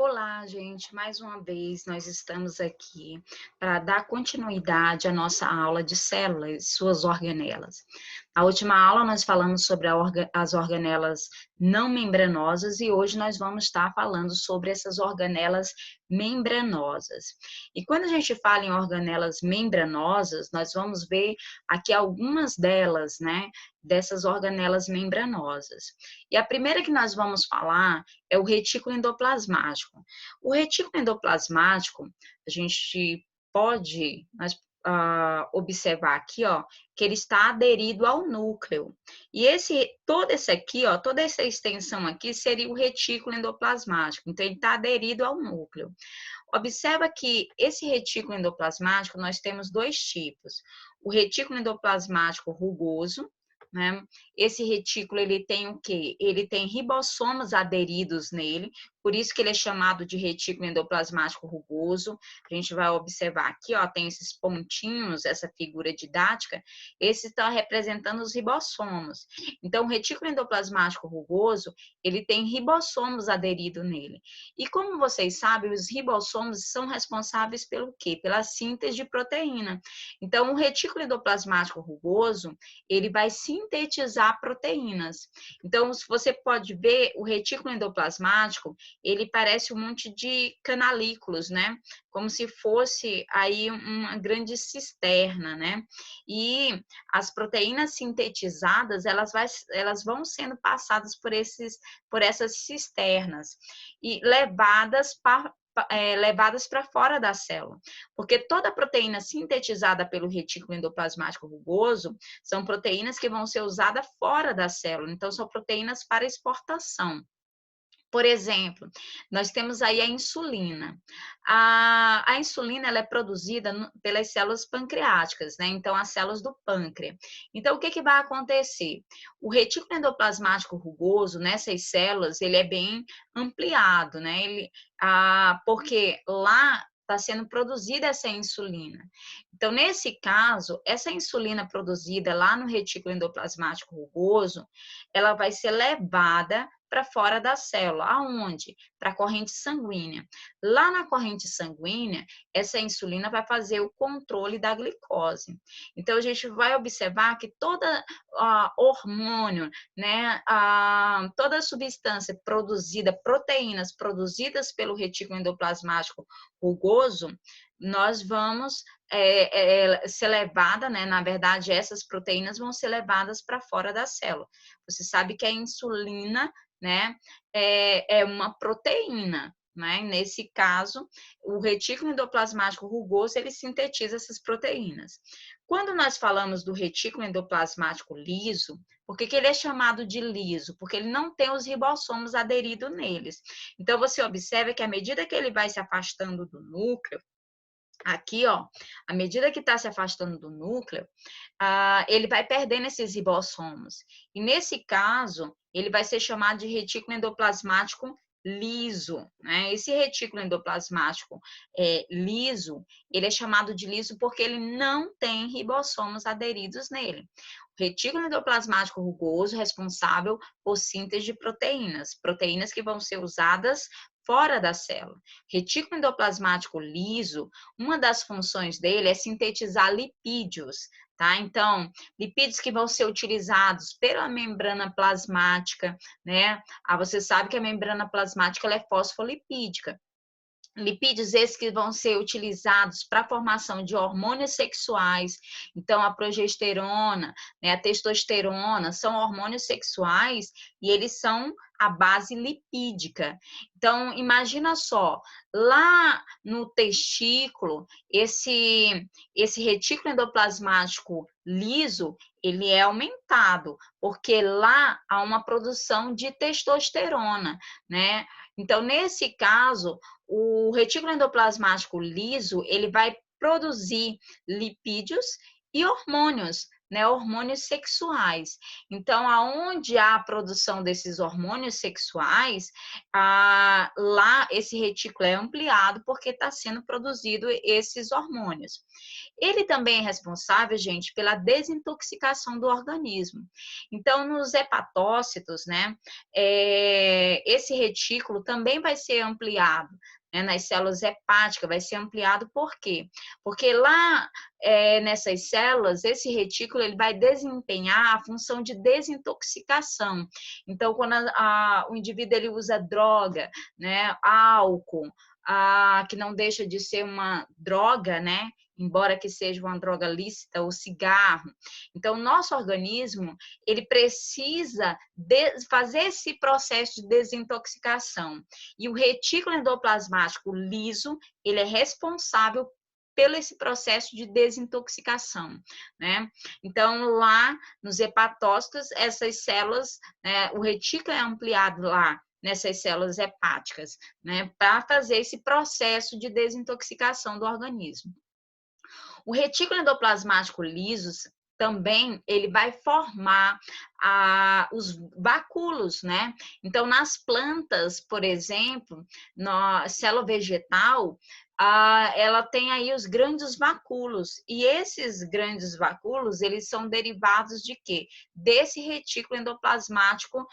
Olá, gente. Mais uma vez nós estamos aqui para dar continuidade à nossa aula de células e suas organelas. Na última aula nós falamos sobre as organelas não membranosas e hoje nós vamos estar falando sobre essas organelas membranosas. E quando a gente fala em organelas membranosas, nós vamos ver aqui algumas delas, né, dessas organelas membranosas. E a primeira que nós vamos falar é o retículo endoplasmático. O retículo endoplasmático, a gente pode observar aqui, ó, que ele está aderido ao núcleo. E toda essa extensão aqui seria o retículo endoplasmático. Então, ele está aderido ao núcleo. Observa que esse retículo endoplasmático, nós temos dois tipos. O retículo endoplasmático rugoso, né? Esse retículo, ele tem o quê? Ele tem ribossomos aderidos nele, por isso que ele é chamado de retículo endoplasmático rugoso. A gente vai observar aqui, ó, tem esses pontinhos, essa figura didática, esse está representando os ribossomos. Então, o retículo endoplasmático rugoso, ele tem ribossomos aderidos nele. E como vocês sabem, os ribossomos são responsáveis pelo quê? Pela síntese de proteína. Então, o retículo endoplasmático rugoso, ele vai sintetizar proteínas. Então, se você pode ver, o retículo endoplasmático, ele parece um monte de canalículos, né? Como se fosse aí uma grande cisterna, né? E as proteínas sintetizadas, elas vão sendo passadas por essas cisternas e levadas para fora da célula, porque toda proteína sintetizada pelo retículo endoplasmático rugoso são proteínas que vão ser usadas fora da célula, então são proteínas para exportação. Por exemplo, nós temos aí a insulina. A insulina ela é produzida pelas células pancreáticas, né? Então, as células do pâncreas. Então, o que vai acontecer? O retículo endoplasmático rugoso, nessas células, ele é bem ampliado, né? Porque lá está sendo produzida essa insulina. Então, nesse caso, essa insulina produzida lá no retículo endoplasmático rugoso, ela vai ser levada para fora da célula. Aonde? Para a corrente sanguínea. Lá na corrente sanguínea, essa insulina vai fazer o controle da glicose. Então, a gente vai observar que toda hormônio, né, toda substância produzida, proteínas produzidas pelo retículo endoplasmático rugoso, nós vamos ser levada, né? Na verdade, essas proteínas vão ser levadas para fora da célula. Você sabe que a insulina, né, é uma proteína, né? Nesse caso, o retículo endoplasmático rugoso, ele sintetiza essas proteínas. Quando nós falamos do retículo endoplasmático liso, por que ele é chamado de liso? Porque ele não tem os ribossomos aderidos neles. Então, você observa que à medida que ele vai se afastando do núcleo, aqui, ó, à medida que está se afastando do núcleo, ele vai perdendo esses ribossomos. E nesse caso, ele vai ser chamado de retículo endoplasmático liso, né? Esse retículo endoplasmático liso, ele é chamado de liso porque ele não tem ribossomos aderidos nele. O retículo endoplasmático rugoso é responsável por síntese de proteínas, proteínas que vão ser usadas fora da célula. Retículo endoplasmático liso, uma das funções dele é sintetizar lipídios, tá? Então, lipídios que vão ser utilizados pela membrana plasmática, né? Você sabe que a membrana plasmática ela é fosfolipídica. Lipídios esses que vão ser utilizados para a formação de hormônios sexuais, então a progesterona, né, a testosterona, são hormônios sexuais e eles são a base lipídica. Então, imagina só, lá no testículo, esse retículo endoplasmático liso, ele é aumentado, porque lá há uma produção de testosterona, né? Então, nesse caso, o retículo endoplasmático liso, ele vai produzir lipídios e hormônios né, hormônios sexuais. Então, aonde há a produção desses hormônios sexuais, lá esse retículo é ampliado porque está sendo produzido esses hormônios. Ele também é responsável, gente, pela desintoxicação do organismo. Então, nos hepatócitos, né, esse retículo também vai ser ampliado, né, nas células hepáticas, vai ser ampliado por quê? Porque lá nessas células, esse retículo ele vai desempenhar a função de desintoxicação. Então, quando o indivíduo ele usa droga, né, álcool, que não deixa de ser uma droga, né, embora que seja uma droga lícita, o cigarro. Então, o nosso organismo, ele precisa fazer esse processo de desintoxicação. E o retículo endoplasmático liso, ele é responsável pelo esse processo de desintoxicação, né? Então, lá nos hepatócitos, essas células, né, o retículo é ampliado lá nessas células hepáticas, né, para fazer esse processo de desintoxicação do organismo. O retículo endoplasmático liso também ele vai formar os vacúolos, né? Então, nas plantas, por exemplo, na célula vegetal, ela tem aí os grandes vacúolos, e esses grandes vacúolos, eles são derivados de quê? Desse retículo endoplasmático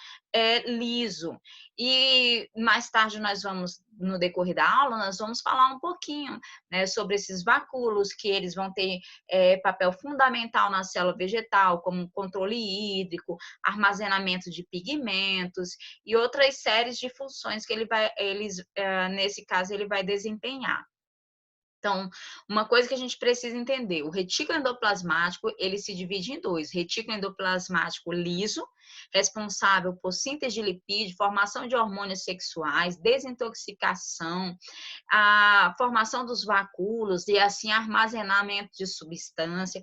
liso. E mais tarde nós vamos, no decorrer da aula, nós vamos falar um pouquinho, né, sobre esses vacúolos, que eles vão ter papel fundamental na célula vegetal, como controle hídrico, armazenamento de pigmentos e outras séries de funções que nesse caso, ele vai desempenhar. Então, uma coisa que a gente precisa entender, o retículo endoplasmático, ele se divide em dois, retículo endoplasmático liso, responsável por síntese de lipídio, formação de hormônios sexuais, desintoxicação, a formação dos vacúolos e assim armazenamento de substância,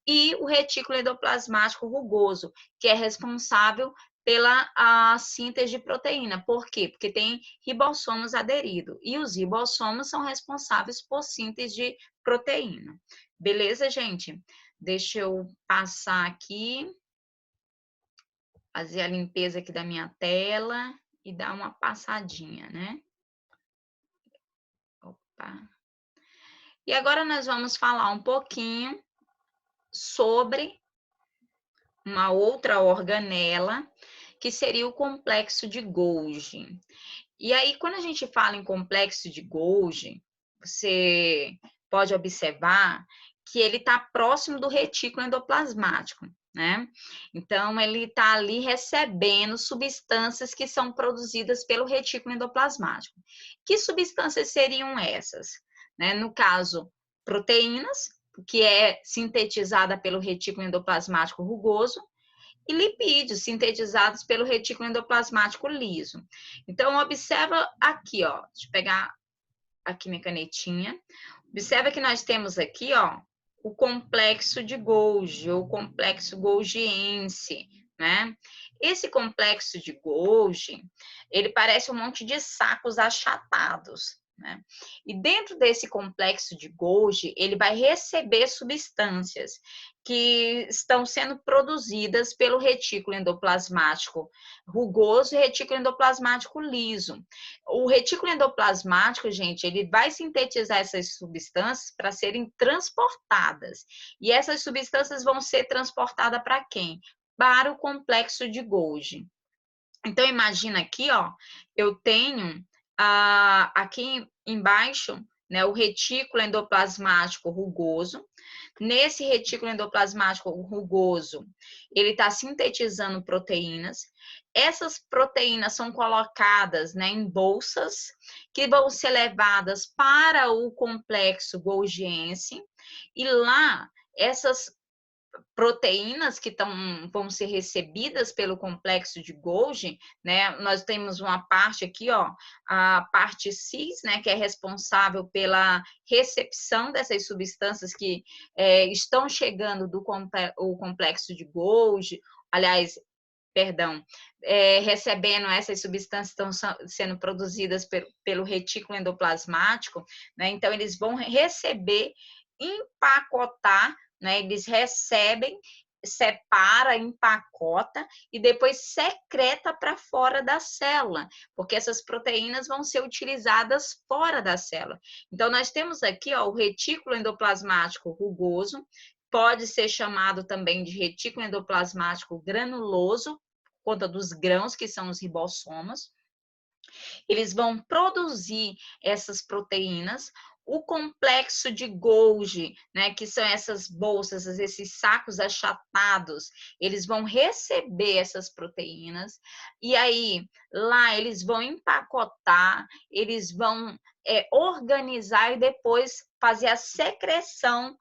e o retículo endoplasmático rugoso, que é responsável pela síntese de proteína. Por quê? Porque tem ribossomos aderidos. E os ribossomos são responsáveis por síntese de proteína. Beleza, gente? Deixa eu passar aqui, fazer a limpeza aqui da minha tela e dar uma passadinha, né? Opa. E agora nós vamos falar um pouquinho sobre uma outra organela, que seria o complexo de Golgi. E aí, quando a gente fala em complexo de Golgi, você pode observar que ele está próximo do retículo endoplasmático, né? Então, ele está ali recebendo substâncias que são produzidas pelo retículo endoplasmático. Que substâncias seriam essas? Né? No caso, proteínas, que é sintetizada pelo retículo endoplasmático rugoso, e lipídios sintetizados pelo retículo endoplasmático liso. Então, observa aqui, ó, deixa eu pegar aqui minha canetinha. Observa que nós temos aqui, ó, o complexo de Golgi, ou complexo golgiense, né? Esse complexo de Golgi, ele parece um monte de sacos achatados, né? E dentro desse complexo de Golgi, ele vai receber substâncias que estão sendo produzidas pelo retículo endoplasmático rugoso e retículo endoplasmático liso. O retículo endoplasmático, gente, ele vai sintetizar essas substâncias para serem transportadas. E essas substâncias vão ser transportadas para quem? Para o complexo de Golgi. Então, imagina aqui, ó, eu tenho aqui embaixo, né, o retículo endoplasmático rugoso. Nesse retículo endoplasmático rugoso, ele está sintetizando proteínas. Essas proteínas são colocadas, né, em bolsas que vão ser levadas para o complexo golgiense, e lá essas proteínas que vão ser recebidas pelo complexo de Golgi, né? Nós temos uma parte aqui, ó, a parte cis, né, que é responsável pela recepção dessas substâncias que estão chegando do complexo de Golgi, aliás, perdão, recebendo essas substâncias que estão sendo produzidas pelo retículo endoplasmático, né? Então, eles vão receber, empacotar, né? Eles recebem separa, empacota e depois secreta para fora da célula, porque essas proteínas vão ser utilizadas fora da célula. Então, nós temos aqui ó, o retículo endoplasmático rugoso, pode ser chamado também de retículo endoplasmático granuloso, por conta dos grãos, que são os ribossomos. Eles vão produzir essas proteínas. O complexo de Golgi, né, que são essas bolsas, esses sacos achatados, eles vão receber essas proteínas e aí lá eles vão empacotar, eles vão organizar e depois fazer a secreção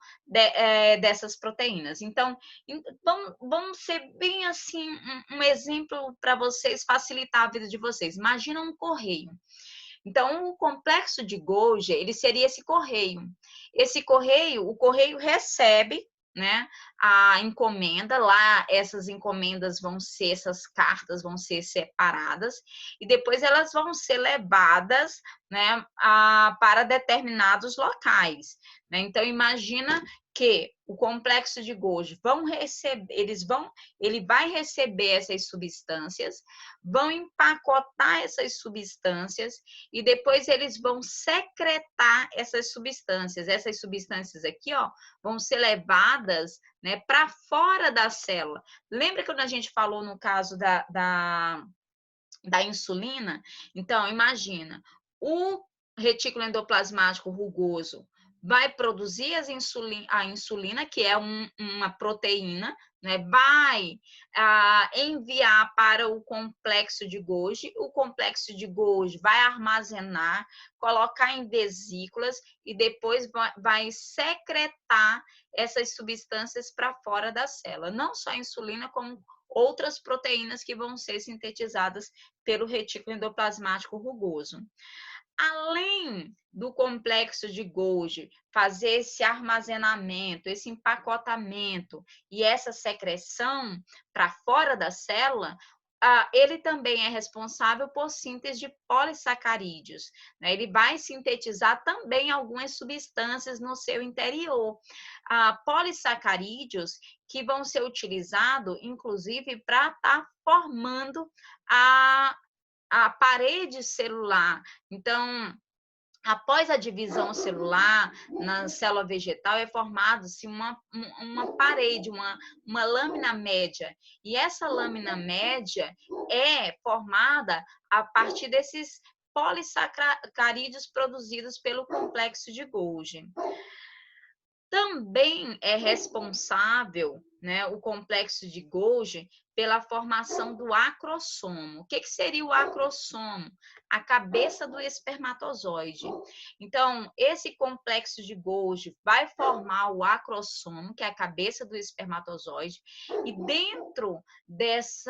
dessas proteínas. Então, vamos ser bem assim, um exemplo para vocês facilitar a vida de vocês. Imagina um correio. Então, o complexo de Golgi, ele seria esse correio. Esse correio, o correio recebe, né, a encomenda, lá essas encomendas vão ser, essas cartas vão ser separadas e depois elas vão ser levadas, né, para determinados locais, né? Então, imagina que o complexo de Golgi ele vai receber essas substâncias, vão empacotar essas substâncias e depois eles vão secretar essas substâncias. Essas substâncias aqui, ó, vão ser levadas, né, para fora da célula. Lembra quando a gente falou no caso da insulina? Então, imagina, o retículo endoplasmático rugoso vai produzir a insulina, que é uma proteína, né? Vai enviar para o complexo de Golgi, o complexo de Golgi vai armazenar, colocar em vesículas e depois vai secretar essas substâncias para fora da célula. Não só a insulina, como outras proteínas que vão ser sintetizadas pelo retículo endoplasmático rugoso. Além do complexo de Golgi fazer esse armazenamento, esse empacotamento e essa secreção para fora da célula, ele também é responsável por síntese de polissacarídeos, né? Ele vai sintetizar também algumas substâncias no seu interior. Polissacarídeos que vão ser utilizados, inclusive, para estar formando a parede celular. Então, após a divisão celular, na célula vegetal é formada-se uma parede, uma lâmina média. E essa lâmina média é formada a partir desses polissacarídeos produzidos pelo complexo de Golgi. Também é responsável, né, o complexo de Golgi pela formação do acrossomo. O que seria o acrossomo? A cabeça do espermatozoide. Então, esse complexo de Golgi vai formar o acrossomo, que é a cabeça do espermatozoide, e dentro desse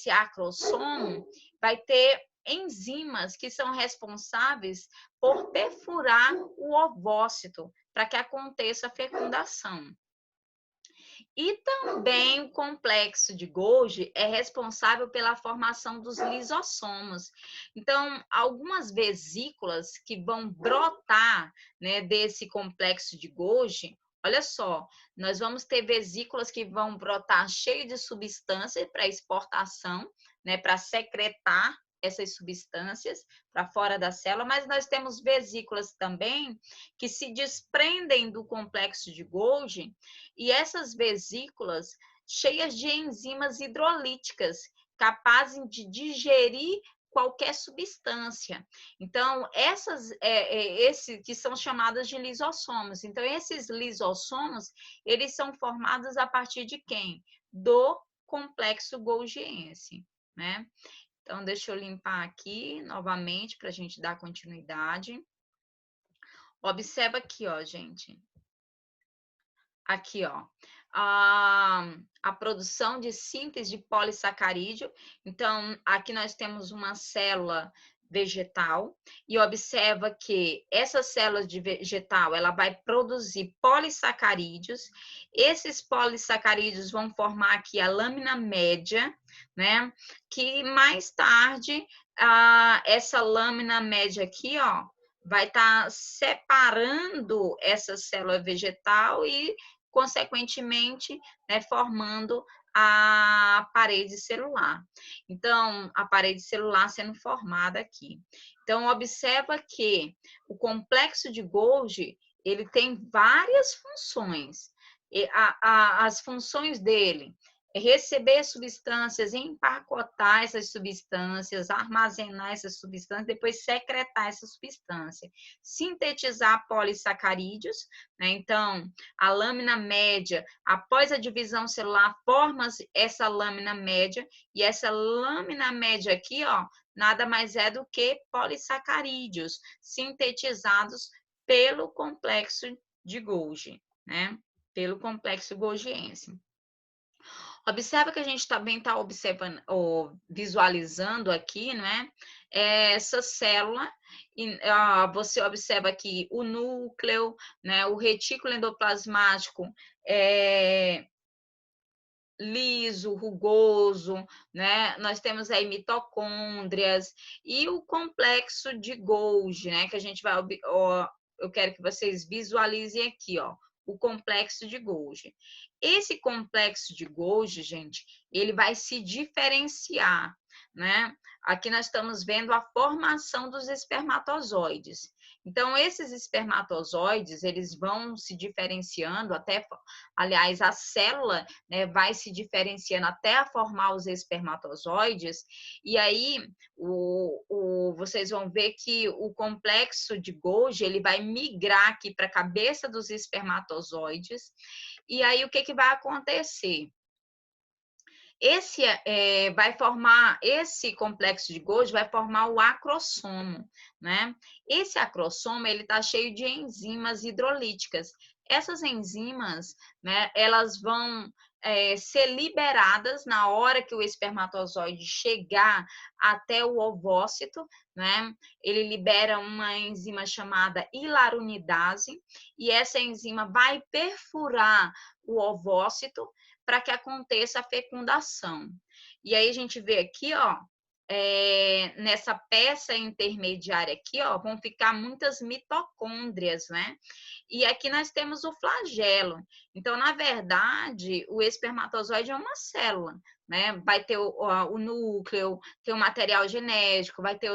acrossomo vai ter enzimas que são responsáveis por perfurar o ovócito para que aconteça a fecundação. E também o complexo de Golgi é responsável pela formação dos lisossomos. Então, algumas vesículas que vão brotar, né, desse complexo de Golgi, olha só, nós vamos ter vesículas que vão brotar cheias de substância para exportação, né, para secretar essas substâncias para fora da célula, mas nós temos vesículas também que se desprendem do complexo de Golgi e essas vesículas cheias de enzimas hidrolíticas capazes de digerir qualquer substância. Então, esses que são chamadas de lisossomos. Então, esses lisossomos, eles são formados a partir de quem? Do complexo golgiense, né? Então, deixa eu limpar aqui novamente para a gente dar continuidade. Observa aqui, ó, gente. Aqui, ó. A produção de síntese de polissacarídeo. Então, aqui nós temos uma célula vegetal e observa que essa célula de vegetal, ela vai produzir polissacarídeos. Esses polissacarídeos vão formar aqui a lâmina média, né? Que mais tarde, essa lâmina média aqui, ó, vai estar separando essa célula vegetal e consequentemente, né, formando a parede celular. Então, a parede celular sendo formada aqui. Então, observa que o complexo de Golgi, ele tem várias funções. E as funções dele é receber substâncias, empacotar essas substâncias, armazenar essas substâncias, depois secretar essa substância, sintetizar polissacarídeos, né? Então, a lâmina média, após a divisão celular, forma essa lâmina média, e essa lâmina média aqui, ó, nada mais é do que polissacarídeos sintetizados pelo complexo de Golgi, né? Pelo complexo golgiense. Observa que a gente também está observando, ou visualizando aqui, né? Essa célula, e, você observa aqui o núcleo, né? O retículo endoplasmático liso, rugoso, né? Nós temos aí mitocôndrias e o complexo de Golgi, né? Que a gente vai, eu quero que vocês visualizem aqui, ó, o complexo de Golgi. Esse complexo de Golgi, gente, ele vai se diferenciar, né? Aqui nós estamos vendo a formação dos espermatozoides. Então, esses espermatozoides, eles vão se diferenciando até, aliás, a célula, né, vai se diferenciando até formar os espermatozoides, e aí vocês vão ver que o complexo de Golgi, ele vai migrar aqui para a cabeça dos espermatozoides, e aí o que vai acontecer? Esse complexo de Golgi vai formar o acrossomo, né? Esse acrossomo, ele está cheio de enzimas hidrolíticas. Essas enzimas, né, elas vão ser liberadas na hora que o espermatozoide chegar até o ovócito, né? Ele libera uma enzima chamada hilaronidase, e essa enzima vai perfurar o ovócito para que aconteça a fecundação. E aí a gente vê aqui, ó, nessa peça intermediária aqui, ó, vão ficar muitas mitocôndrias, né? E aqui nós temos o flagelo. Então, na verdade, o espermatozoide é uma célula, né? Vai ter o núcleo, tem o material genético, vai ter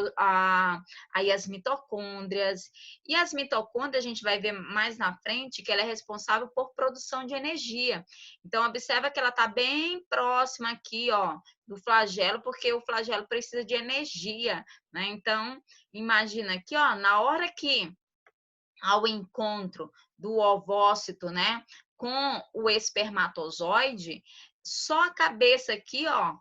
aí as mitocôndrias. E as mitocôndrias, a gente vai ver mais na frente que ela é responsável por produção de energia. Então, observa que ela está bem próxima aqui, ó, do flagelo, porque o flagelo precisa de energia, né? Então, imagina aqui, ó, na hora que ao encontro do ovócito, né, com o espermatozoide, só a cabeça aqui, ó,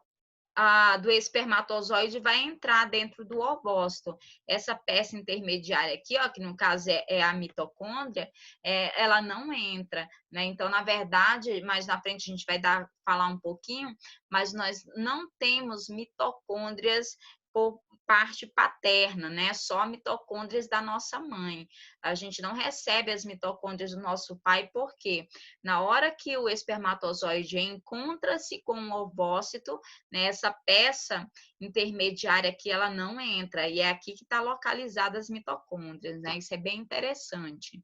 do espermatozoide vai entrar dentro do ovócito. Essa peça intermediária aqui, ó, que no caso é a mitocôndria, ela não entra, né? Então, na verdade, mais na frente a gente vai falar um pouquinho, mas nós não temos mitocôndrias por parte paterna, né? Só mitocôndrias da nossa mãe. A gente não recebe as mitocôndrias do nosso pai, porque na hora que o espermatozoide encontra-se com o ovócito, né, essa peça intermediária aqui, ela não entra, e é aqui que está localizada as mitocôndrias, né? Isso é bem interessante.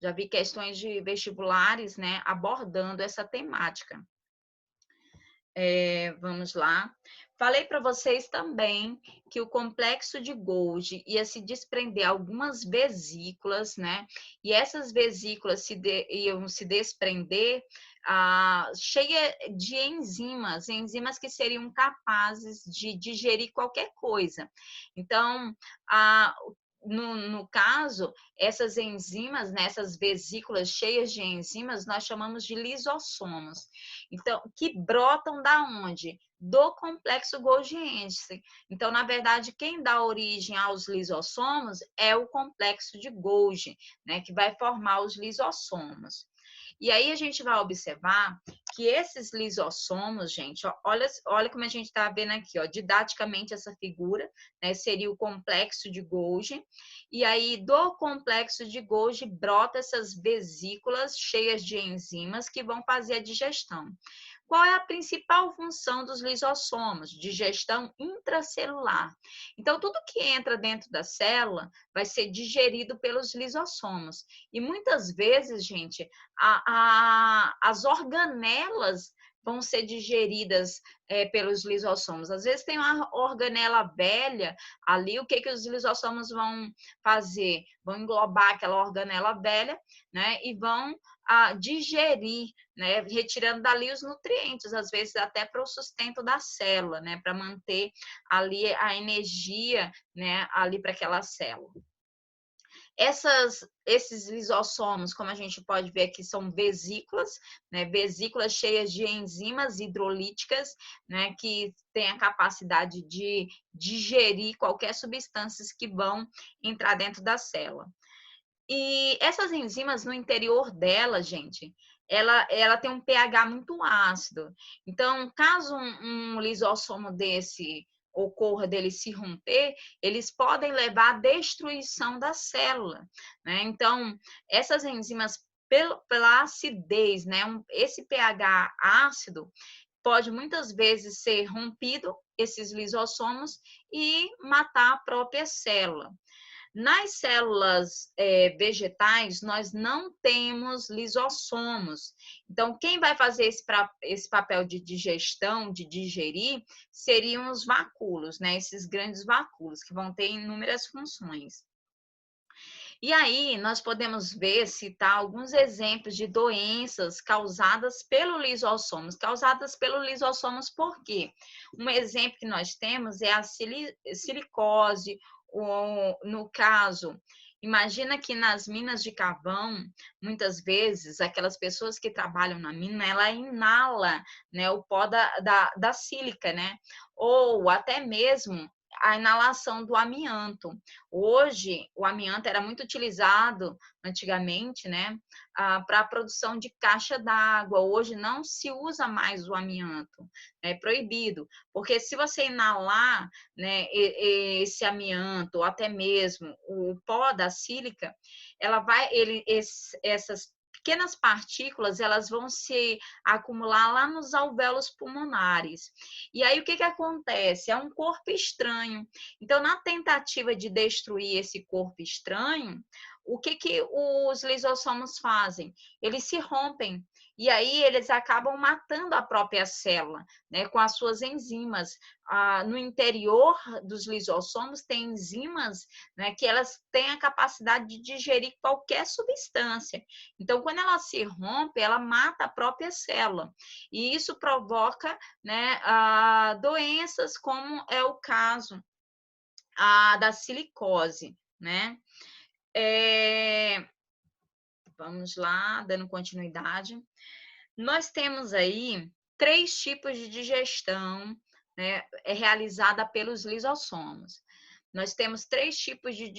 Já vi questões de vestibulares, né, abordando essa temática. Vamos lá. Falei para vocês também que o complexo de Golgi ia se desprender algumas vesículas, né? E essas vesículas iam se desprender cheia de enzimas que seriam capazes de digerir qualquer coisa. Então, no caso, essas enzimas, nessas vesículas cheias de enzimas, nós chamamos de lisossomos. Então, que brotam da onde? Do complexo golgiense. Então, na verdade, quem dá origem aos lisossomos é o complexo de Golgi, né, que vai formar os lisossomos. E aí a gente vai observar que esses lisossomos, gente, ó, olha como a gente está vendo aqui, ó, didaticamente essa figura, né, seria o complexo de Golgi, e aí do complexo de Golgi brota essas vesículas cheias de enzimas que vão fazer a digestão. Qual é a principal função dos lisossomos? Digestão intracelular. Então, tudo que entra dentro da célula vai ser digerido pelos lisossomos. E muitas vezes, gente, as organelas vão ser digeridas pelos lisossomos. Às vezes tem uma organela velha ali, o que que os lisossomos vão fazer? Vão englobar aquela organela velha, né, e vão digerir, né, retirando dali os nutrientes, às vezes até para o sustento da célula, né, para manter ali a energia, né, ali para aquela célula. Esses lisossomos, como a gente pode ver aqui, são vesículas, né? Vesículas cheias de enzimas hidrolíticas, né? Que têm a capacidade de digerir qualquer substâncias que vão entrar dentro da célula. E essas enzimas no interior dela, gente, ela tem um pH muito ácido. Então, caso um lisossomo desse ocorra dele se romper, eles podem levar à destruição da célula, né? Então, essas enzimas, pela acidez, né? Esse pH ácido pode muitas vezes ser rompido, esses lisossomos, e matar a própria célula. Nas células vegetais, nós não temos lisossomos. Então, quem vai fazer esse papel de digestão, de digerir, seriam os vacúolos, né? Esses grandes vacúolos, que vão ter inúmeras funções. E aí, nós podemos ver, citar alguns exemplos de doenças causadas pelo lisossomos. Causadas pelo lisossomos por quê? Um exemplo que nós temos é a silicose, ou, no caso, imagina que nas minas de carvão, muitas vezes, aquelas pessoas que trabalham na mina, ela inala, né, o pó da sílica, né? Ou até mesmo a inalação do amianto. Hoje, o amianto era muito utilizado antigamente, né, para a produção de caixa d'água. Hoje não se usa mais o amianto, é proibido, porque se você inalar, né, esse amianto, ou até mesmo o pó da sílica, essas pequenas partículas, elas vão se acumular lá nos alvéolos pulmonares. E aí o que que acontece? É um corpo estranho. Então, na tentativa de destruir esse corpo estranho, o que que os lisossomos fazem? Eles se rompem. E aí eles acabam matando a própria célula, né, com as suas enzimas. No interior dos lisossomos tem enzimas, né, que elas têm a capacidade de digerir qualquer substância. Então, quando ela se rompe, ela mata a própria célula. E isso provoca, né, doenças, como é o caso da silicose, né? Vamos lá, dando continuidade. Nós temos aí 3 tipos de digestão, né, realizada pelos lisossomos. Nós temos 3 tipos de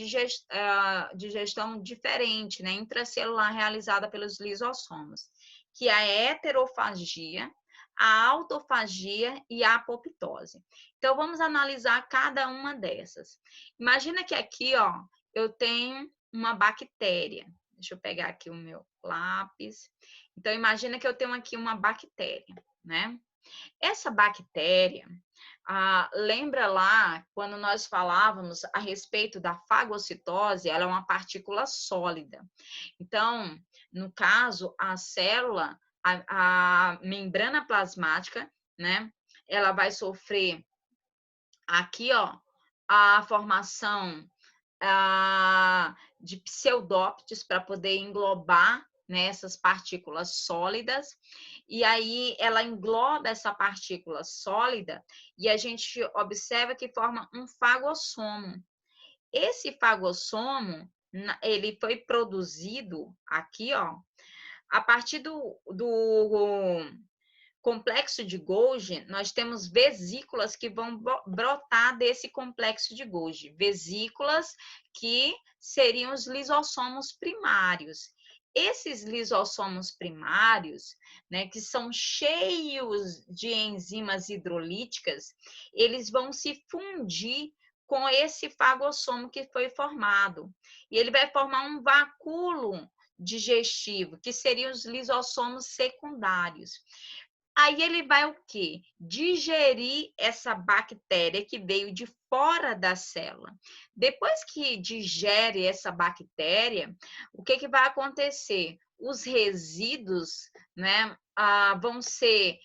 digestão diferente, né, intracelular, realizada pelos lisossomos, que é a heterofagia, a autofagia e a apoptose. Então, vamos analisar cada uma dessas. Imagina que aqui, ó, eu tenho uma bactéria. Deixa eu pegar aqui o meu lápis. Então, imagina que eu tenho aqui uma bactéria, né? Essa bactéria, lembra lá quando nós falávamos a respeito da fagocitose, ela é uma partícula sólida. Então, no caso, a célula, a membrana plasmática, né? Ela vai sofrer aqui, ó, a formação de pseudópteros para poder englobar, né, essas partículas sólidas, e aí ela engloba essa partícula sólida e a gente observa que forma um fagossomo. Esse fagossomo, ele foi produzido aqui, ó, a partir do complexo de Golgi, nós temos vesículas que vão brotar desse complexo de Golgi, vesículas que seriam os lisossomos primários. Esses lisossomos primários, né, que são cheios de enzimas hidrolíticas, eles vão se fundir com esse fagossomo que foi formado. E ele vai formar um vacúolo digestivo, que seriam os lisossomos secundários. Aí ele vai o quê? Digerir essa bactéria que veio de fora da célula. Depois que digere essa bactéria, o que, que vai acontecer? Os resíduos, né, vão ser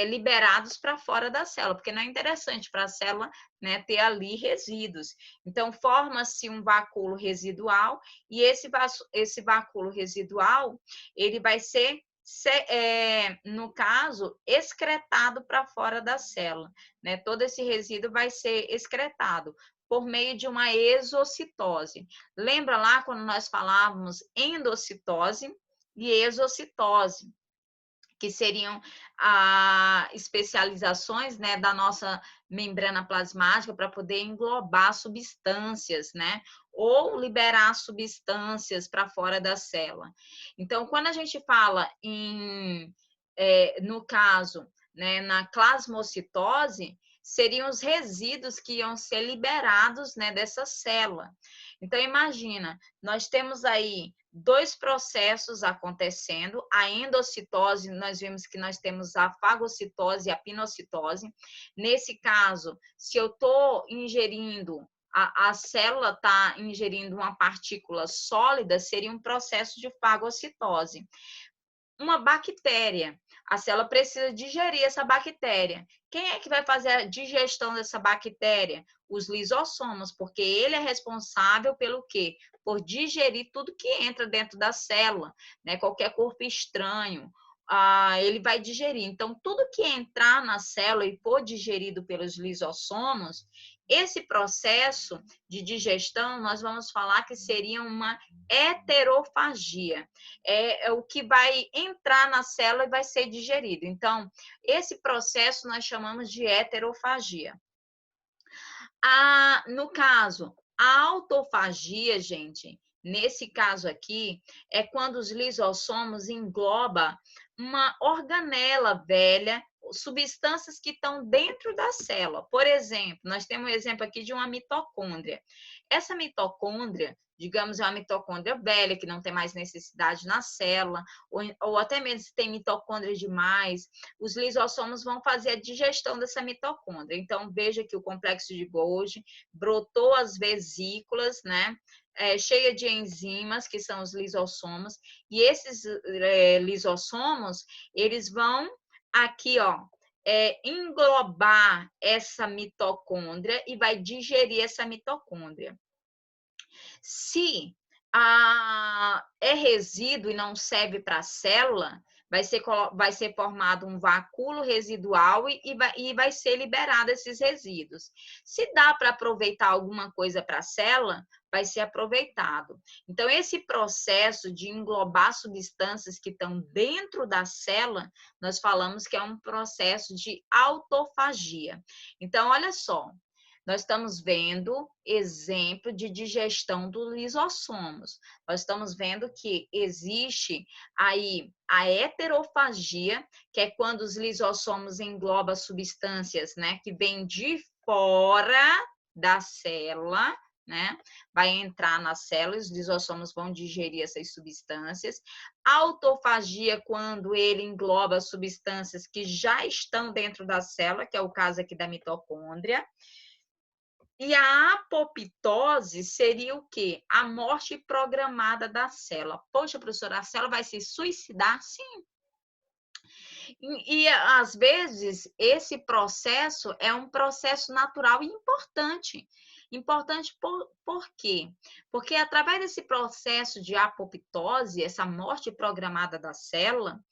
liberados para fora da célula, porque não é interessante para a célula, né, ter ali resíduos. Então, forma-se um vacúolo residual e esse vacúolo residual ele vai ser no caso, excretado para fora da célula, né? Todo esse resíduo vai ser excretado por meio de uma exocitose. Lembra lá quando nós falávamos endocitose e exocitose, que seriam especializações, né, da nossa membrana plasmática para poder englobar substâncias, né, ou liberar substâncias para fora da célula. Então, quando a gente fala no caso, né, na plasmocitose, seriam os resíduos que iam ser liberados, né, dessa célula. Então, imagina, nós temos aí dois processos acontecendo. A endocitose, nós vimos que nós temos a fagocitose e a pinocitose. Nesse caso, se eu estou ingerindo, a célula está ingerindo uma partícula sólida, seria um processo de fagocitose. Uma bactéria, a célula precisa digerir essa bactéria. Quem é que vai fazer a digestão dessa bactéria? Os lisossomos, porque ele é responsável pelo quê? Por digerir tudo que entra dentro da célula, né? Qualquer corpo estranho, ele vai digerir. Então, tudo que entrar na célula e for digerido pelos lisossomos, esse processo de digestão, nós vamos falar que seria uma heterofagia. É o que vai entrar na célula e vai ser digerido. Então, esse processo nós chamamos de heterofagia. No caso, a autofagia, gente, nesse caso aqui, é quando os lisossomos engloba uma organela velha, substâncias que estão dentro da célula. Por exemplo, nós temos um exemplo aqui de uma mitocôndria. Essa mitocôndria, digamos, é uma mitocôndria velha, que não tem mais necessidade na célula, ou até mesmo se tem mitocôndria demais, os lisossomos vão fazer a digestão dessa mitocôndria. Então, veja que o complexo de Golgi brotou as vesículas, né? Cheia de enzimas, que são os lisossomos, e esses lisossomos, eles vão aqui, ó, englobar essa mitocôndria e vai digerir essa mitocôndria. Se é resíduo e não serve para a célula, vai ser formado um vacúolo residual e vai ser liberado esses resíduos. Se dá para aproveitar alguma coisa para a célula, vai ser aproveitado. Então, esse processo de englobar substâncias que estão dentro da célula, nós falamos que é um processo de autofagia. Então, olha só, nós estamos vendo exemplo de digestão dos lisossomos. Nós estamos vendo que existe aí a heterofagia, que é quando os lisossomos englobam substâncias, né, que vêm de fora da célula, né? Vai entrar na célula, os lisossomos vão digerir essas substâncias. Autofagia, quando ele engloba substâncias que já estão dentro da célula, que é o caso aqui da mitocôndria. E a apoptose seria o quê? A morte programada da célula. Poxa, professora, a célula vai se suicidar? Sim. E às vezes, esse processo é um processo natural e importante. Importante por quê? Porque através desse processo de apoptose, essa morte programada da célula,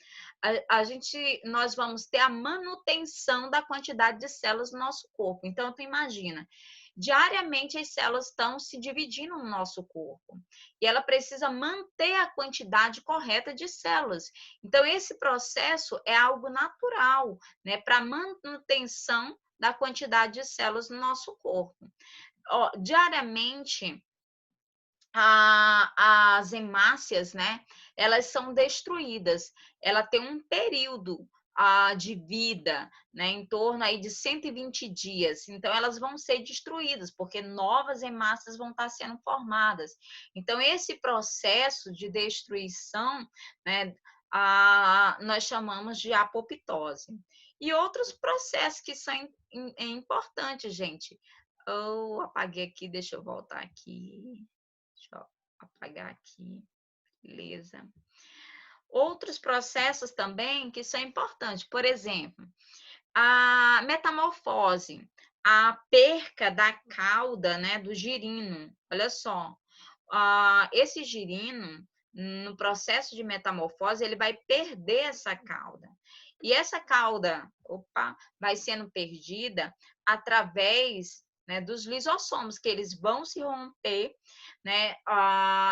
nós vamos ter a manutenção da quantidade de células no nosso corpo. Então, tu imagina, diariamente as células estão se dividindo no nosso corpo e ela precisa manter a quantidade correta de células. Então, esse processo é algo natural, né, para manutenção da quantidade de células no nosso corpo. Diariamente, as hemácias, né, elas são destruídas. Ela tem um período de vida, né, em torno aí de 120 dias. Então, elas vão ser destruídas, porque novas hemácias vão estar sendo formadas. Então, esse processo de destruição, né, nós chamamos de apoptose. E outros processos que são importantes, gente. Eu apaguei aqui, deixa eu voltar aqui. Deixa eu apagar aqui. Beleza. Outros processos também que são importantes. Por exemplo, a metamorfose, a perca da cauda, né, do girino. Olha só, esse girino, no processo de metamorfose, ele vai perder essa cauda. E essa cauda, vai sendo perdida através, né, dos lisossomos, que eles vão se romper, né,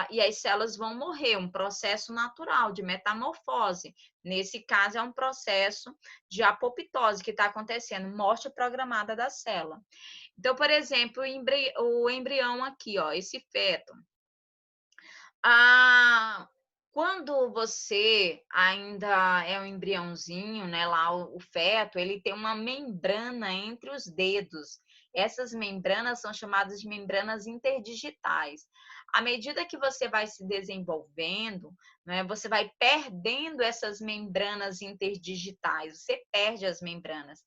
e as células vão morrer, um processo natural de metamorfose. Nesse caso, é um processo de apoptose que está acontecendo, morte programada da célula. Então, por exemplo, o embrião aqui, ó, esse feto. Quando você ainda é um embriãozinho, né, lá o feto, ele tem uma membrana entre os dedos. Essas membranas são chamadas de membranas interdigitais. À medida que você vai se desenvolvendo, né, você vai perdendo essas membranas interdigitais, você perde as membranas.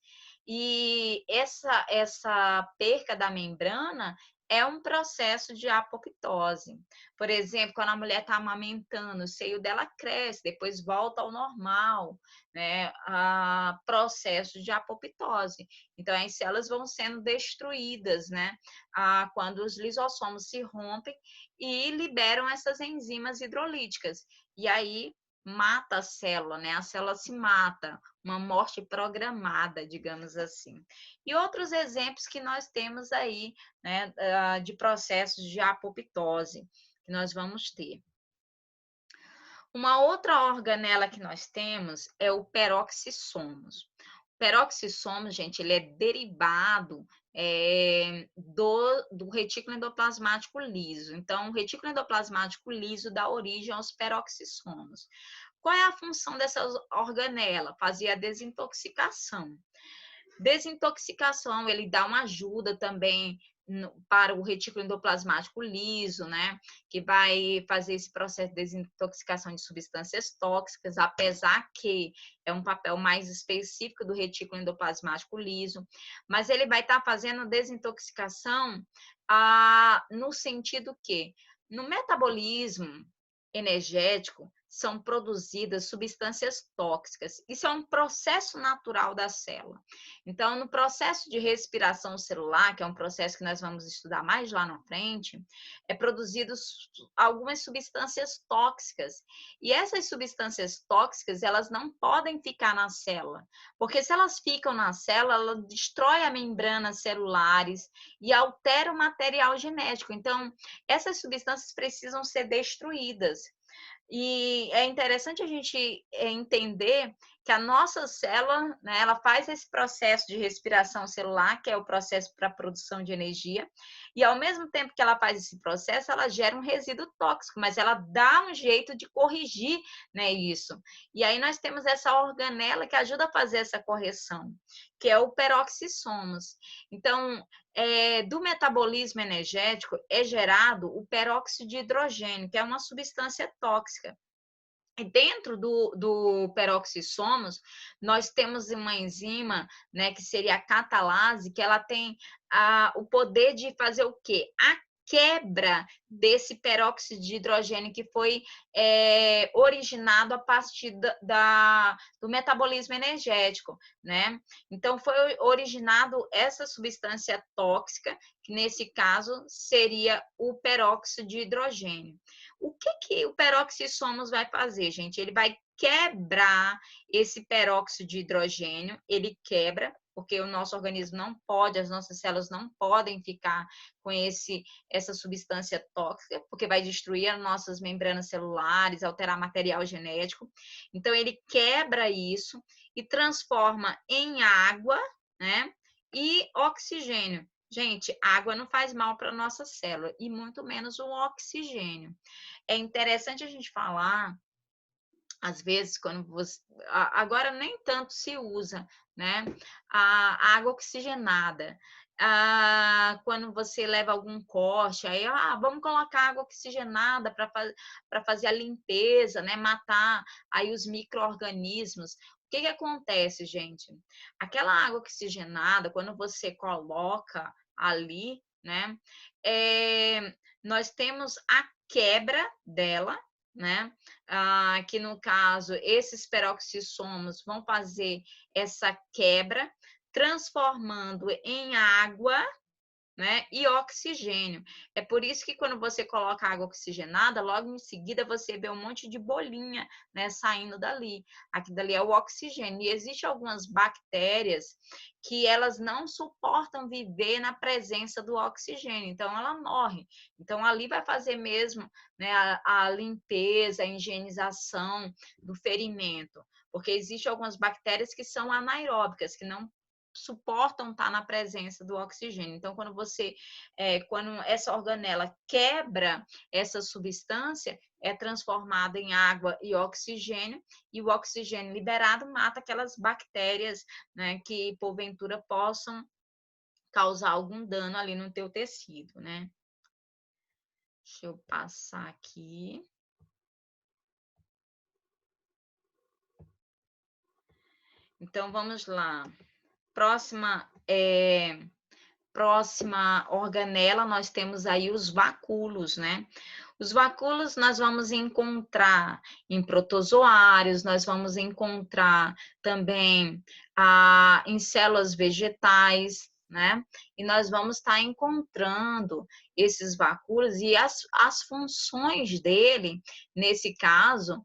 E essa perca da membrana é um processo de apoptose. Por exemplo, quando a mulher está amamentando, o seio dela cresce, depois volta ao normal, né? Processo de apoptose. Então, as células vão sendo destruídas, né? Quando os lisossomos se rompem e liberam essas enzimas hidrolíticas. E aí mata a célula, né? A célula se mata, uma morte programada, digamos assim. E outros exemplos que nós temos aí, né, de processos de apoptose que nós vamos ter. Uma outra organela que nós temos é o peroxissomos. O peroxissomos, gente, ele é derivado do retículo endoplasmático liso. Então, o retículo endoplasmático liso dá origem aos peroxissomos. Qual é a função dessa organela? Fazer a desintoxicação. Desintoxicação, ele dá uma ajuda também para o retículo endoplasmático liso, né? Que vai fazer esse processo de desintoxicação de substâncias tóxicas, apesar que é um papel mais específico do retículo endoplasmático liso, mas ele vai estar fazendo desintoxicação no sentido que, no metabolismo energético, são produzidas substâncias tóxicas. Isso é um processo natural da célula. Então, no processo de respiração celular, que é um processo que nós vamos estudar mais lá na frente, é produzido algumas substâncias tóxicas. E essas substâncias tóxicas, elas não podem ficar na célula, porque se elas ficam na célula, ela destrói a membrana celulares e altera o material genético. Então, essas substâncias precisam ser destruídas. E é interessante a gente entender que a nossa célula, né, ela faz esse processo de respiração celular, que é o processo para a produção de energia, e ao mesmo tempo que ela faz esse processo, ela gera um resíduo tóxico, mas ela dá um jeito de corrigir, né, isso. E aí nós temos essa organela que ajuda a fazer essa correção, que é o peroxissomos. Então, do metabolismo energético é gerado o peróxido de hidrogênio, que é uma substância tóxica. E dentro do peroxissomos, nós temos uma enzima, né, que seria a catalase, que ela tem o poder de fazer o quê? A quebra desse peróxido de hidrogênio que foi originado a partir do metabolismo energético, né? Então, foi originado essa substância tóxica, que nesse caso seria o peróxido de hidrogênio. O que o peroxissomos vai fazer, gente? Ele vai quebrar esse peróxido de hidrogênio, ele quebra, porque o nosso organismo não pode, as nossas células não podem ficar com essa substância tóxica, porque vai destruir as nossas membranas celulares, alterar material genético. Então, ele quebra isso e transforma em água, né? E oxigênio. Gente, água não faz mal para a nossa célula, e muito menos o oxigênio. É interessante a gente falar, às vezes, quando você. Agora nem tanto se usa, né? A água oxigenada. quando você leva algum corte, aí vamos colocar água oxigenada para fazer a limpeza, né? Matar aí os micro-organismos. O que acontece, gente? Aquela água oxigenada, quando você coloca ali, né? Nós temos a quebra dela, né? Que no caso, esses peroxissomos vão fazer essa quebra, transformando em água, né, e oxigênio. É por isso que quando você coloca água oxigenada, logo em seguida você vê um monte de bolinha, né, saindo dali. Aqui dali é o oxigênio. E existem algumas bactérias que elas não suportam viver na presença do oxigênio, então ela morre. Então ali vai fazer mesmo, né, a limpeza, a higienização do ferimento, porque existem algumas bactérias que são anaeróbicas, que não suportam estar na presença do oxigênio. Então, quando essa organela quebra essa substância, é transformada em água e oxigênio, e o oxigênio liberado mata aquelas bactérias, né, que porventura possam causar algum dano ali no teu tecido, né? Deixa eu passar aqui. Então, vamos lá. Próxima organela, nós temos aí os vacúolos, né? Os vacúolos nós vamos encontrar em protozoários, nós vamos encontrar também em células vegetais, né? E nós vamos estar encontrando esses vacúolos e as funções dele, nesse caso,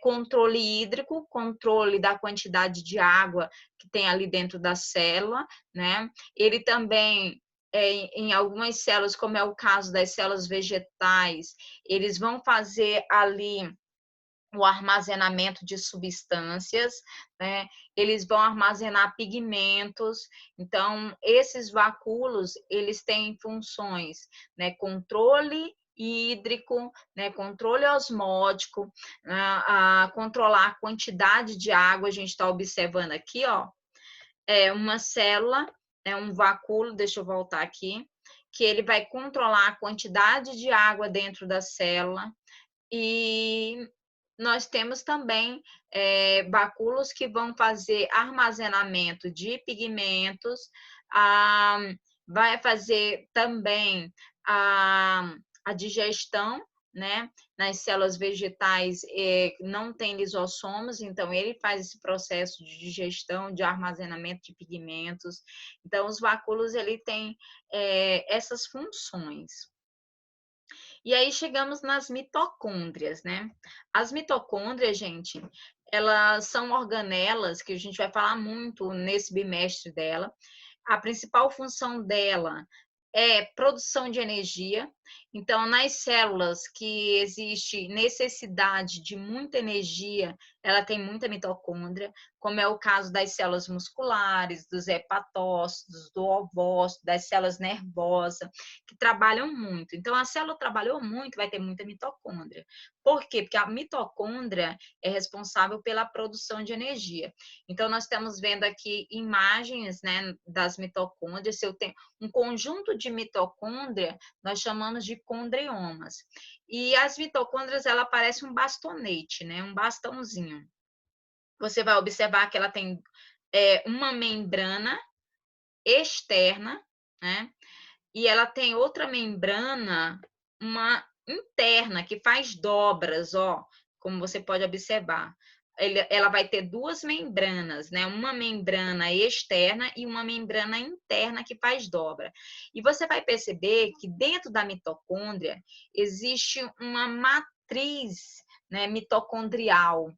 controle hídrico, controle da quantidade de água que tem ali dentro da célula, né? Ele também, em algumas células, como é o caso das células vegetais, eles vão fazer ali o armazenamento de substâncias, né? Eles vão armazenar pigmentos. Então, esses vacúolos, eles têm funções, né? Controle hídrico, né? Controle osmótico, controlar a quantidade de água. A gente está observando aqui, ó, uma célula, um vacúolo, deixa eu voltar aqui, que ele vai controlar a quantidade de água dentro da célula. E nós temos também vacúolos que vão fazer armazenamento de pigmentos, vai fazer também a digestão, né? Nas células vegetais não tem lisossomos, então ele faz esse processo de digestão, de armazenamento de pigmentos. Então, os vacúolos ele tem essas funções. E aí chegamos nas mitocôndrias, né? As mitocôndrias, gente, elas são organelas que a gente vai falar muito nesse bimestre dela. A principal função dela é produção de energia. Então, nas células que existe necessidade de muita energia, ela tem muita mitocôndria, como é o caso das células musculares, dos hepatócitos, do ovócito, das células nervosas, que trabalham muito. Então, a célula trabalhou muito, vai ter muita mitocôndria. Por quê? Porque a mitocôndria é responsável pela produção de energia. Então, nós estamos vendo aqui imagens, né, das mitocôndrias. Se eu tenho um conjunto de mitocôndria, nós chamamos de condriomas. E as mitocôndrias, ela parece um bastonete, né, um bastãozinho. Você vai observar que ela tem uma membrana externa, né, e ela tem outra membrana, uma interna, que faz dobras, ó, como você pode observar. Ela vai ter duas membranas, né? Uma membrana externa e uma membrana interna que faz dobra. E você vai perceber que dentro da mitocôndria existe uma matriz, né, mitocondrial,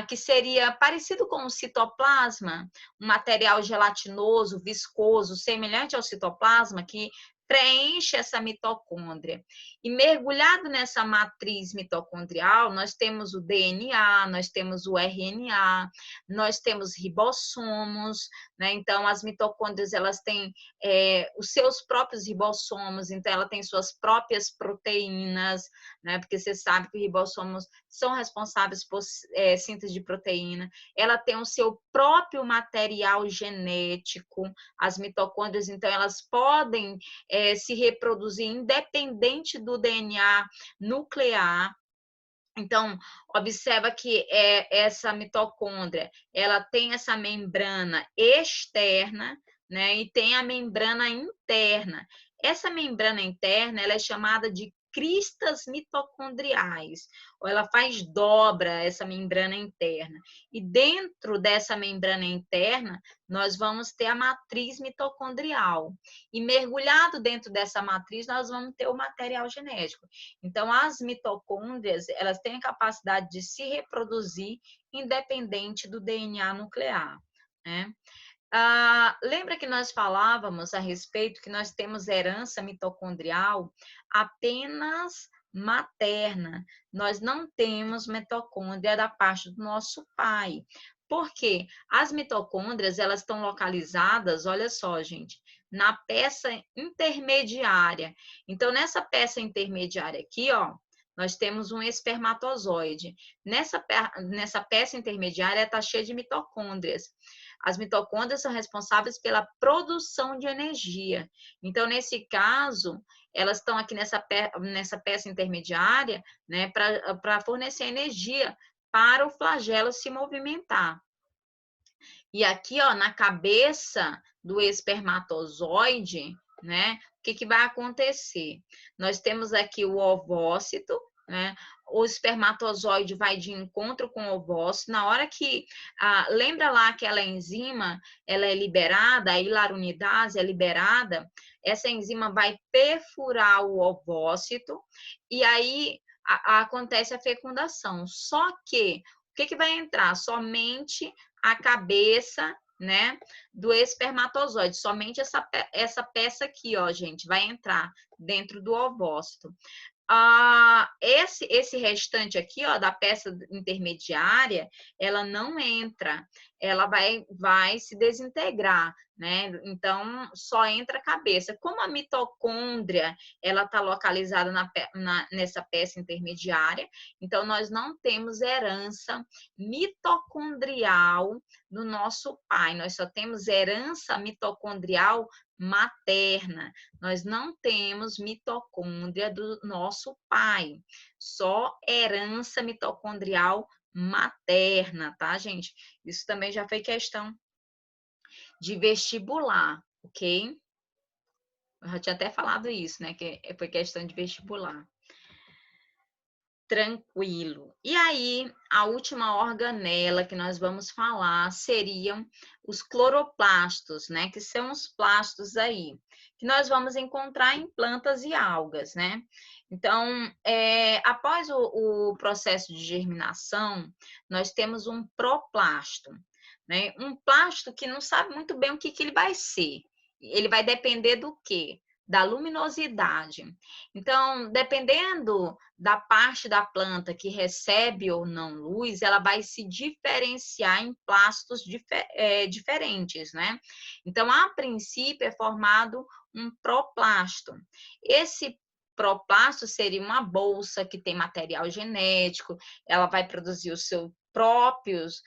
que seria parecido com o citoplasma, um material gelatinoso, viscoso, semelhante ao citoplasma, que preenche essa mitocôndria. E mergulhado nessa matriz mitocondrial, nós temos o DNA, nós temos o RNA, nós temos ribossomos, né? Então, as mitocôndrias, elas têm os seus próprios ribossomos, então ela tem suas próprias proteínas, né? Porque você sabe que os ribossomos são responsáveis por síntese de proteína. Ela tem o seu próprio material genético, as mitocôndrias, então elas podem se reproduzir independente do DNA nuclear. Então, observa que essa mitocôndria, ela tem essa membrana externa, né, e tem a membrana interna. Essa membrana interna, ela é chamada de cristas mitocondriais, ou ela faz dobra essa membrana interna. E dentro dessa membrana interna, nós vamos ter a matriz mitocondrial. E mergulhado dentro dessa matriz, nós vamos ter o material genético. Então, as mitocôndrias, elas têm a capacidade de se reproduzir independente do DNA nuclear, né? Lembra que nós falávamos a respeito que nós temos herança mitocondrial apenas materna. Nós não temos mitocôndria da parte do nosso pai. Por quê? As mitocôndrias, elas estão localizadas, olha só, gente, na peça intermediária. Então, nessa peça intermediária aqui, ó, nós temos um espermatozoide. Nessa peça intermediária está cheia de mitocôndrias. As mitocôndrias são responsáveis pela produção de energia. Então, nesse caso, elas estão aqui nessa peça intermediária, né, para fornecer energia para o flagelo se movimentar. E aqui, ó, na cabeça do espermatozoide, né, o que vai acontecer? Nós temos aqui o ovócito, né? O espermatozoide vai de encontro com o ovócito. Na hora que, lembra lá aquela enzima, ela é liberada, a hilarunidase é liberada, essa enzima vai perfurar o ovócito e aí acontece a fecundação. Só que, o que vai entrar? Somente a cabeça, né, do espermatozoide. Somente essa peça aqui, ó, gente, vai entrar dentro do ovócito. Esse restante aqui, ó, da peça intermediária, ela não entra, ela vai se desintegrar, né? Então, só entra a cabeça. Como a mitocôndria, ela está localizada nessa peça intermediária, então nós não temos herança mitocondrial do nosso pai, nós só temos herança mitocondrial materna. Nós não temos mitocôndria do nosso pai, só herança mitocondrial materna, tá, gente? Isso também já foi questão de vestibular, ok? Eu já tinha até falado isso, né? Que foi questão de vestibular. Tranquilo. E aí, a última organela que nós vamos falar seriam os cloroplastos, né? Que são os plastos aí, que nós vamos encontrar em plantas e algas, né? Então, após o processo de germinação, nós temos um proplasto, né? Um plasto que não sabe muito bem o que ele vai ser. Ele vai depender do quê? Da luminosidade. Então, dependendo da parte da planta que recebe ou não luz, ela vai se diferenciar em plastos diferentes, né? Então, a princípio, é formado um proplasto. Esse proplasto seria uma bolsa que tem material genético, ela vai produzir os seus próprios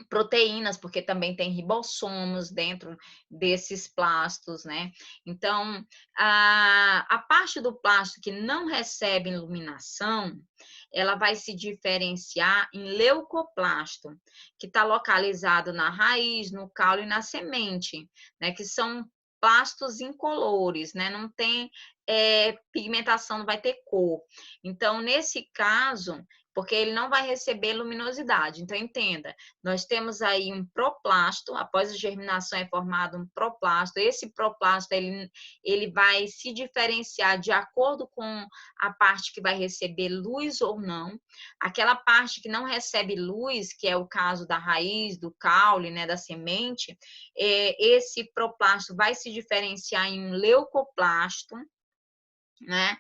proteínas, porque também tem ribossomos dentro desses plastos, né? Então, a parte do plasto que não recebe iluminação, ela vai se diferenciar em leucoplasto, que está localizado na raiz, no caule e na semente, né? Que são plastos incolores, né? Não tem pigmentação, não vai ter cor. Então, nesse caso, porque ele não vai receber luminosidade. Então, entenda, nós temos aí um proplasto, após a germinação é formado um proplasto. Esse proplasto, ele vai se diferenciar de acordo com a parte que vai receber luz ou não. Aquela parte que não recebe luz, que é o caso da raiz, do caule, né, da semente, esse proplasto vai se diferenciar em um leucoplasto, né?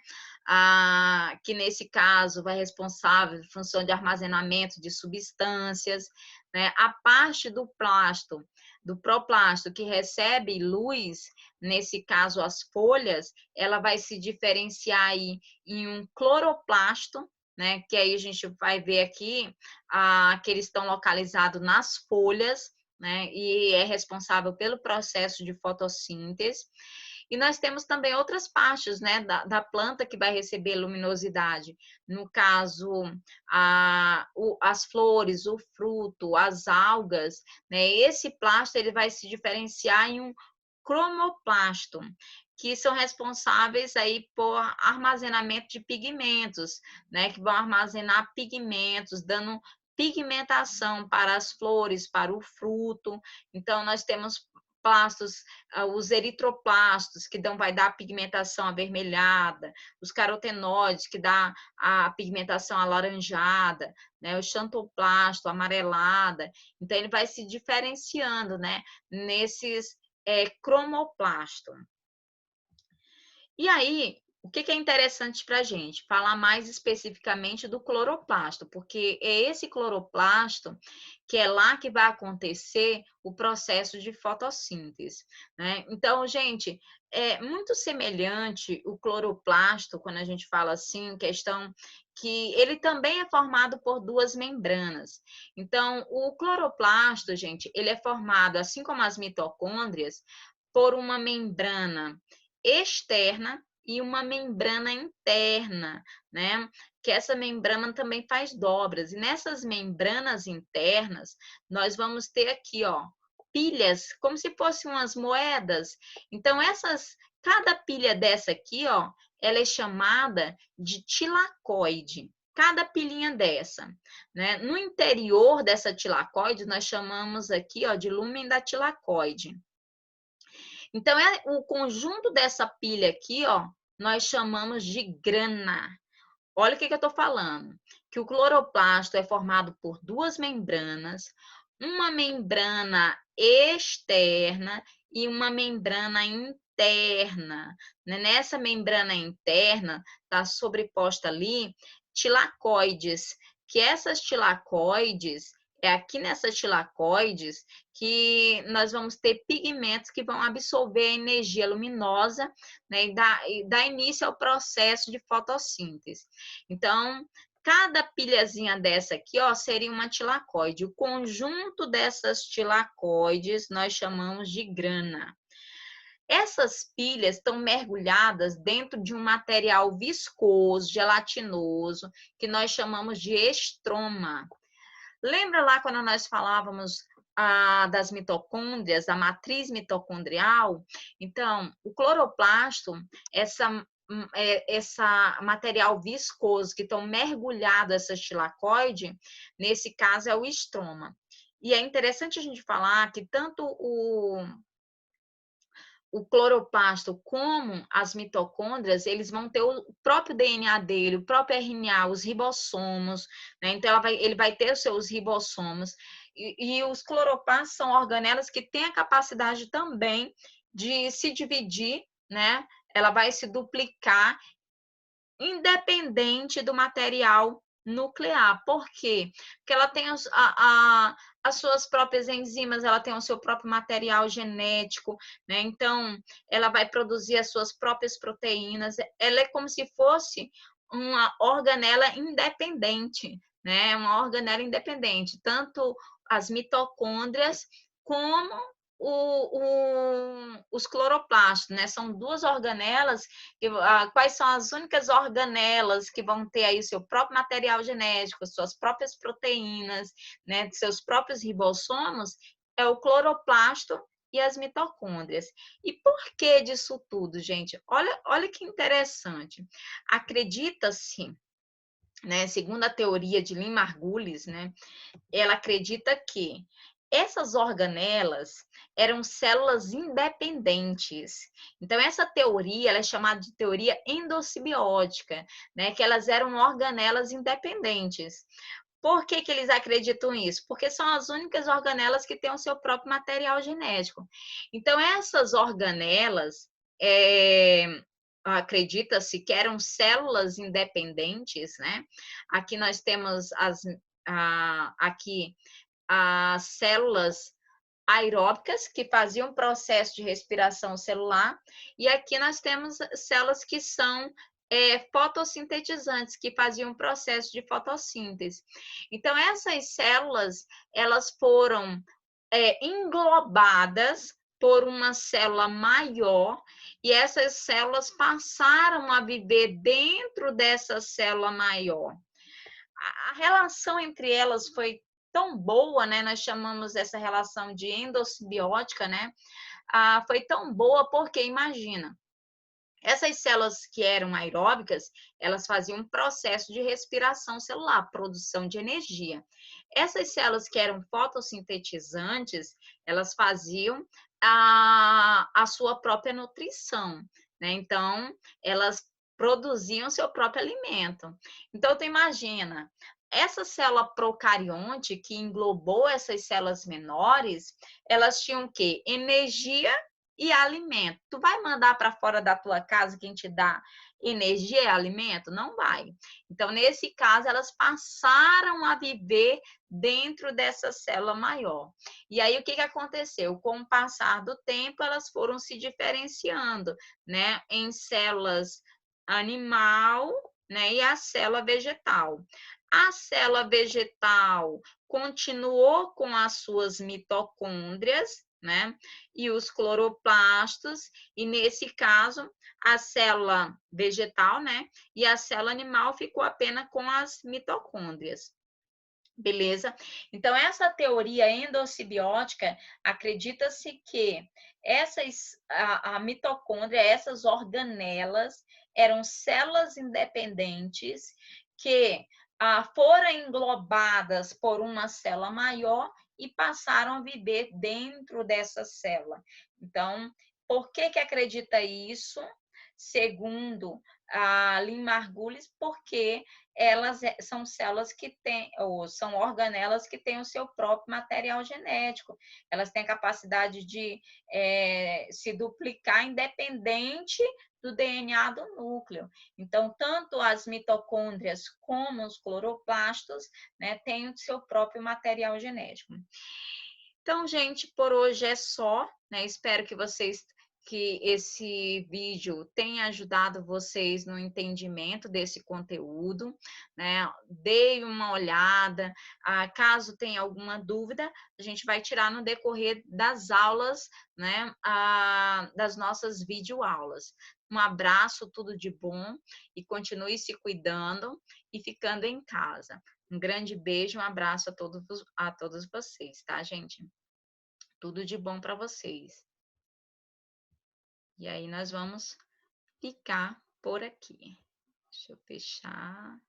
Que nesse caso vai responsável por função de armazenamento de substâncias, né? A parte do plasto, do proplasto que recebe luz, nesse caso as folhas, ela vai se diferenciar aí em um cloroplasto, né? Que aí a gente vai ver aqui que eles estão localizados nas folhas, né? E é responsável pelo processo de fotossíntese. E nós temos também outras partes, né, da planta que vai receber luminosidade. No caso, as flores, o fruto, as algas, né? Esse plasto ele vai se diferenciar em um cromoplasto, que são responsáveis aí por armazenamento de pigmentos, né? Que vão armazenar pigmentos, dando pigmentação para as flores, para o fruto. Então, nós temos plastos, os eritroplastos, que vai dar a pigmentação avermelhada, os carotenoides, que dá a pigmentação alaranjada, né? O xantoplasto, amarelada. Então, ele vai se diferenciando, né? Nesses cromoplasto. E aí, o que é interessante para a gente? Falar mais especificamente do cloroplasto, porque é esse cloroplasto que é lá que vai acontecer o processo de fotossíntese, né? Então, gente, é muito semelhante o cloroplasto, quando a gente fala assim, questão que ele também é formado por duas membranas. Então, o cloroplasto, gente, ele é formado, assim como as mitocôndrias, por uma membrana externa e uma membrana interna, né? Que essa membrana também faz dobras. E nessas membranas internas, nós vamos ter aqui, ó, pilhas, como se fossem umas moedas. Então, cada pilha dessa aqui, ó, ela é chamada de tilacoide. Cada pilhinha dessa, né? No interior dessa tilacoide, nós chamamos aqui, ó, de lúmen da tilacoide. Então, o conjunto dessa pilha aqui, ó, nós chamamos de grana. Olha o que eu estou falando. Que o cloroplasto é formado por duas membranas, uma membrana externa e uma membrana interna. Nessa membrana interna está sobreposta ali tilacoides, que essas tilacoides, é aqui nessas tilacoides que nós vamos ter pigmentos que vão absorver a energia luminosa, né, e dar início ao processo de fotossíntese. Então, cada pilhazinha dessa aqui, ó, seria uma tilacoide. O conjunto dessas tilacoides nós chamamos de grana. Essas pilhas estão mergulhadas dentro de um material viscoso, gelatinoso, que nós chamamos de estroma. Lembra lá quando nós falávamos das mitocôndrias, da matriz mitocondrial? Então, o cloroplasto, essa material viscoso que estão mergulhado essa tilacoide, nesse caso é o estroma. E é interessante a gente falar que tanto o cloroplasto como as mitocôndrias, eles vão ter o próprio DNA dele, o próprio RNA, os ribossomos, né? Então, ele vai ter os seus ribossomos. E os cloroplastos são organelas que têm a capacidade também de se dividir, né? Ela vai se duplicar independente do material nuclear. Por quê? Porque ela tem as suas próprias enzimas, ela tem o seu próprio material genético, né? Então, ela vai produzir as suas próprias proteínas. Ela é como se fosse uma organela independente, né? Uma organela independente, tanto as mitocôndrias como os cloroplastos, né? São duas organelas. Quais são as únicas organelas que vão ter aí seu próprio material genético, suas próprias proteínas, né? Seus próprios ribossomos? É o cloroplasto e as mitocôndrias. E por que disso tudo, gente? Olha que interessante. Acredita-se né, segundo a teoria de Lynn Margulis, né, ela acredita que essas organelas eram células independentes. Então, essa teoria ela é chamada de teoria endossimbiótica, né, que elas eram organelas independentes. Por que, que eles acreditam isso? Porque são as únicas organelas que têm o seu próprio material genético. Então, essas organelas, acredita-se que eram células independentes, né? Aqui nós temos aqui as células aeróbicas que faziam processo de respiração celular, e aqui nós temos células que são fotossintetizantes, que faziam processo de fotossíntese. Então, essas células, elas foram englobadas por uma célula maior, e essas células passaram a viver dentro dessa célula maior. A relação entre elas foi tão boa, né? Nós chamamos essa relação de endossimbiótica, né? Foi tão boa porque, imagina, essas células que eram aeróbicas, elas faziam um processo de respiração celular, produção de energia. Essas células que eram fotossintetizantes, elas faziam a sua própria nutrição, né? Então, elas produziam seu próprio alimento. Então, tu imagina, essa célula procarionte que englobou essas células menores, elas tinham o quê? Energia e alimento. Tu vai mandar para fora da tua casa quem te dá energia e alimento? Não vai. Então, nesse caso, elas passaram a viver dentro dessa célula maior. E aí, o que aconteceu? Com o passar do tempo, elas foram se diferenciando, né, em células animal, né, e a célula vegetal. A célula vegetal continuou com as suas mitocôndrias, né? E os cloroplastos, e nesse caso, a célula vegetal, né? E a célula animal ficou apenas com as mitocôndrias. Beleza? Então, essa teoria endossimbiótica acredita-se que a mitocôndria, essas organelas, eram células independentes que foram englobadas por uma célula maior e passaram a viver dentro dessa célula. Então, por que acredita isso? Segundo a Lynn Margulis, porque elas são células que têm, ou são organelas que têm o seu próprio material genético. Elas têm a capacidade de se duplicar independente do DNA do núcleo. Então, tanto as mitocôndrias como os cloroplastos, né, têm o seu próprio material genético. Então, gente, por hoje é só, né? Espero que esse vídeo tenha ajudado vocês no entendimento desse conteúdo, né? Dê uma olhada, caso tenha alguma dúvida, a gente vai tirar no decorrer das aulas, né? Das nossas videoaulas. Um abraço, tudo de bom e continue se cuidando e ficando em casa. Um grande beijo, um abraço a todos vocês, tá, gente? Tudo de bom para vocês. E aí nós vamos ficar por aqui. Deixa eu fechar.